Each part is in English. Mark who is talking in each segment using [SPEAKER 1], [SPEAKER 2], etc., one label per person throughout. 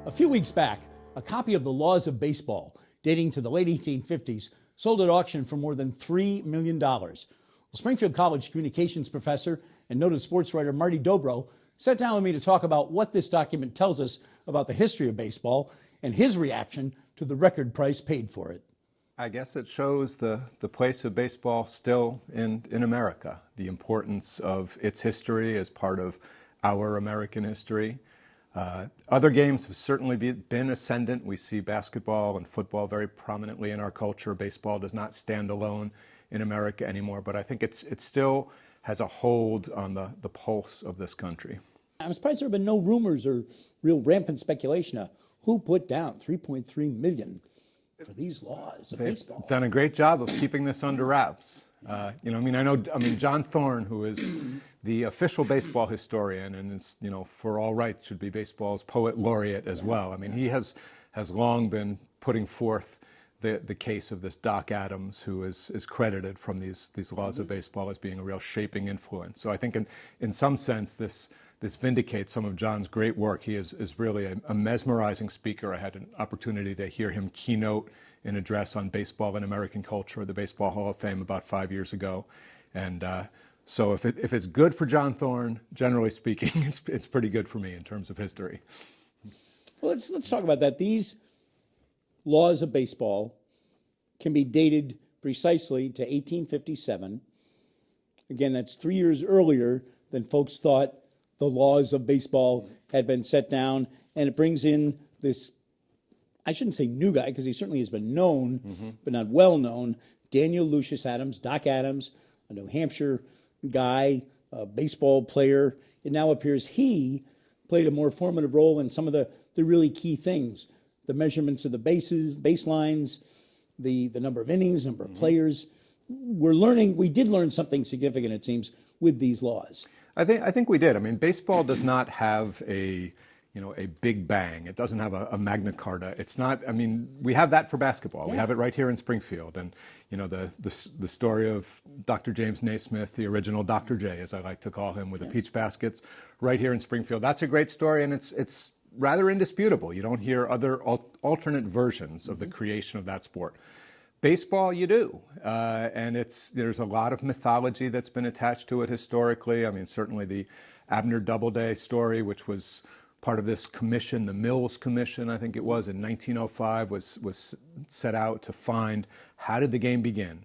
[SPEAKER 1] A few weeks back, a copy of the Laws of Baseball, dating to the late 1850s, sold at auction for more than $3 million. Well, Springfield College communications professor and noted sports writer Marty Dobrow sat down with me to talk about what this document tells us about the history of baseball and his reaction to the record price paid for it.
[SPEAKER 2] I guess it shows the place of baseball still in America, the importance of its history as part of our American history. Other games have certainly been ascendant. We see basketball and football very prominently in our culture. Baseball does not stand alone in America anymore, but I think it still has a hold on the pulse of this country.
[SPEAKER 1] I'm surprised there have been no rumors or real rampant speculation of who put down $3.3 million for these laws of baseball.
[SPEAKER 2] They've done a great job of keeping this under wraps. John Thorne, who is the official baseball historian and is, for all rights should be baseball's poet laureate as well. I mean, he has long been putting forth the case of this Doc Adams, who is credited from these laws of baseball as being a real shaping influence. So I think in some sense this vindicates some of John's great work. He is really a mesmerizing speaker. I had an opportunity to hear him keynote an address on baseball and American culture at the Baseball Hall of Fame about 5 years ago. And so if it's good for John Thorne, generally speaking, it's pretty good for me in terms of history.
[SPEAKER 1] Well, let's talk about that. These laws of baseball can be dated precisely to 1857. Again, that's 3 years earlier than folks thought the laws of baseball had been set down. And it brings in this, I shouldn't say new guy, because he certainly has been known, but not well known, Daniel Lucius Adams, Doc Adams, a New Hampshire guy, a baseball player. It now appears he played a more formative role in some of the really key things, the measurements of the baselines, the number of innings, number of players. We did learn something significant, it seems, with these laws.
[SPEAKER 2] I think we did. I mean, baseball does not have a big bang. It doesn't have a Magna Carta. It's not. I mean, we have that for basketball. Yeah. We have it right here in Springfield, and the story of Dr. James Naismith, the original Dr. J, as I like to call him, with the peach baskets, right here in Springfield. That's a great story, and it's rather indisputable. You don't hear other alternate versions of the creation of that sport. Baseball, you do, and there's a lot of mythology that's been attached to it historically. I mean, certainly the Abner Doubleday story, which was part of this commission, the Mills Commission, I think it was, in 1905, was set out to find how did the game begin.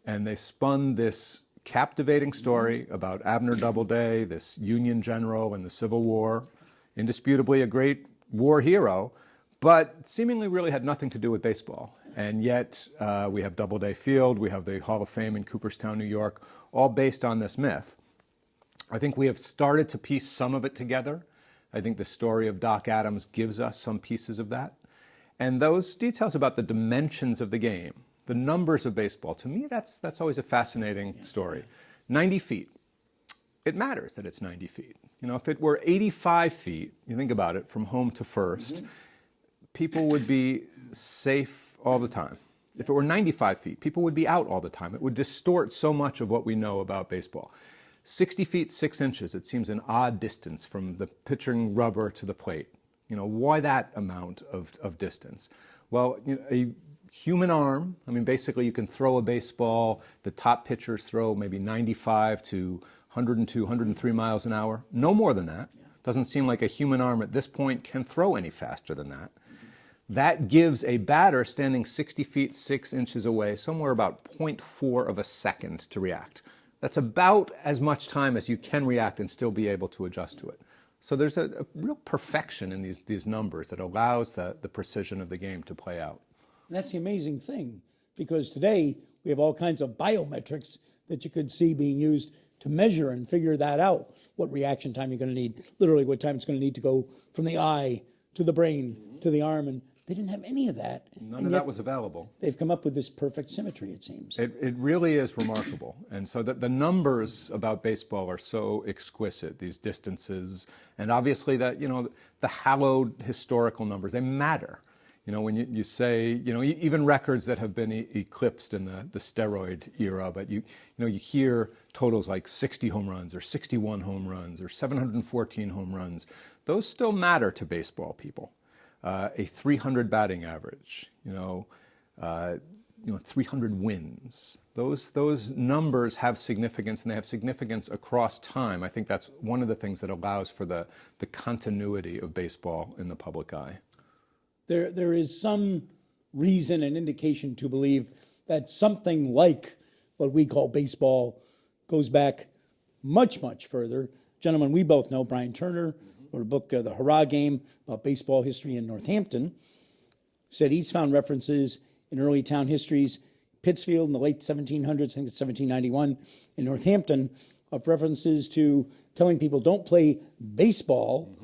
[SPEAKER 2] And they spun this captivating story about Abner Doubleday, this Union general in the Civil War, indisputably a great war hero, but seemingly really had nothing to do with baseball. And yet we have Doubleday Field, we have the Hall of Fame in Cooperstown, New York, all based on this myth. I think we have started to piece some of it together. I think the story of Doc Adams gives us some pieces of that. And those details about the dimensions of the game, the numbers of baseball, to me that's always a fascinating story. 90 feet. It matters that it's 90 feet. If it were 85 feet, you think about it, from home to first, people would be safe all the time. If it were 95 feet, people would be out all the time. It would distort so much of what we know about baseball. 60 feet, 6 inches, it seems an odd distance from the pitching rubber to the plate. Why that amount of distance? Well, a human arm, basically you can throw a baseball, the top pitchers throw maybe 95 to 102, 103 miles an hour, no more than that. Doesn't seem like a human arm at this point can throw any faster than that. That gives a batter standing 60 feet, 6 inches away, somewhere about 0.4 of a second to react. That's about as much time as you can react and still be able to adjust to it. So there's a real perfection in these numbers that allows the precision of the game to play out.
[SPEAKER 1] And that's the amazing thing, because today we have all kinds of biometrics that you could see being used to measure and figure that out, what reaction time you're going to need, literally what time it's going to need to go from the eye to the brain to the arm, and they didn't have any of that.
[SPEAKER 2] None of that was available.
[SPEAKER 1] They've come up with this perfect symmetry, it seems.
[SPEAKER 2] It really is remarkable. And so the numbers about baseball are so exquisite, these distances, and obviously that, the hallowed historical numbers, they matter. When you say, even records that have been eclipsed in the steroid era, but you hear totals like 60 home runs or 61 home runs or 714 home runs. Those still matter to baseball people. a 300 batting average, 300 wins. Those numbers have significance, and they have significance across time. I think that's one of the things that allows for the continuity of baseball in the public eye.
[SPEAKER 1] There is some reason and indication to believe that something like what we call baseball goes back much, much further. Gentlemen, we both know Brian Turner wrote a book, The Hurrah Game, about baseball history in Northampton. Said he's found references in early town histories, Pittsfield in the late 1700s, I think it's 1791, in Northampton, of references to telling people don't play baseball.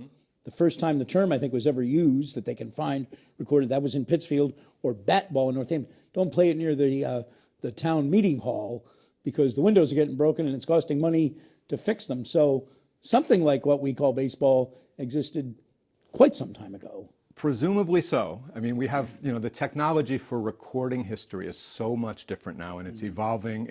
[SPEAKER 1] The first time the term, I think, was ever used that they can find recorded, that was in Pittsfield, or bat ball in Northampton. Don't play it near the town meeting hall because the windows are getting broken and it's costing money to fix them. So something like what we call baseball existed quite some time ago.
[SPEAKER 2] Presumably so. I mean, we have, the technology for recording history is so much different now, and it's evolving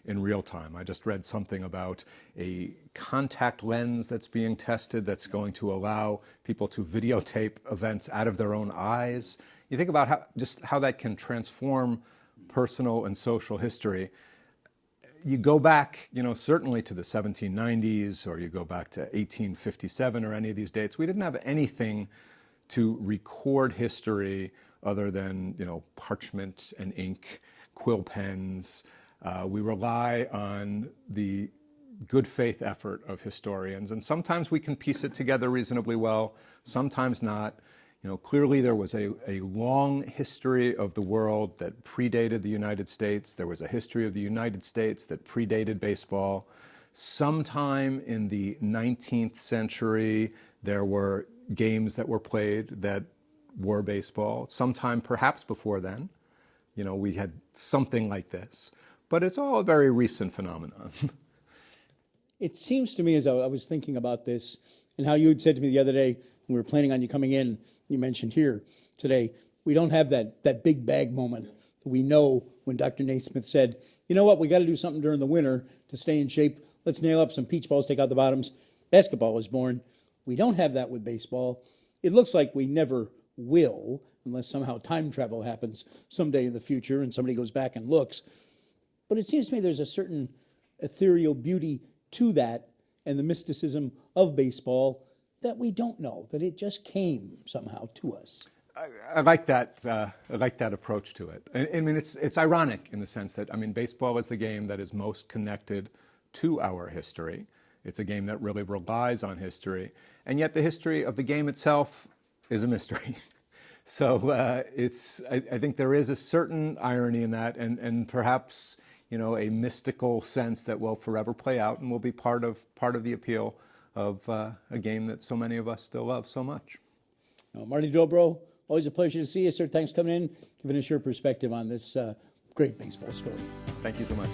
[SPEAKER 2] in real time. I just read something about a contact lens that's being tested that's going to allow people to videotape events out of their own eyes. You think about how that can transform personal and social history. You go back, certainly to the 1790s, or you go back to 1857 or any of these dates, we didn't have anything to record history other than, parchment and ink, quill pens. We rely on the good faith effort of historians, and sometimes we can piece it together reasonably well, sometimes not. Clearly there was a long history of the world that predated the United States. There was a history of the United States that predated baseball. Sometime in the 19th century, there were games that were played that were baseball. Sometime perhaps before then, we had something like this. But it's all a very recent phenomenon.
[SPEAKER 1] It seems to me, as I was thinking about this, and how you had said to me the other day, when we were planning on you coming in, you mentioned here today, we don't have that big bag moment. We know when Dr. Naismith said, you know what, we got to do something during the winter to stay in shape. Let's nail up some peach balls, take out the bottoms. Basketball was born. We don't have that with baseball. It looks like we never will, unless somehow time travel happens someday in the future and somebody goes back and looks. But it seems to me there's a certain ethereal beauty to that and the mysticism of baseball that we don't know, that it just came somehow to us.
[SPEAKER 2] I like that. I like that approach to it. I mean, it's ironic in the sense that, baseball is the game that is most connected to our history. It's a game that really relies on history, and yet the history of the game itself is a mystery. So I think there is a certain irony in that, and perhaps a mystical sense that will forever play out and will be part of the appeal of a game that so many of us still love so much.
[SPEAKER 1] Marty Dobrow, always a pleasure to see you, sir. Thanks for coming in, giving us your perspective on this great baseball story.
[SPEAKER 2] Thank you so much.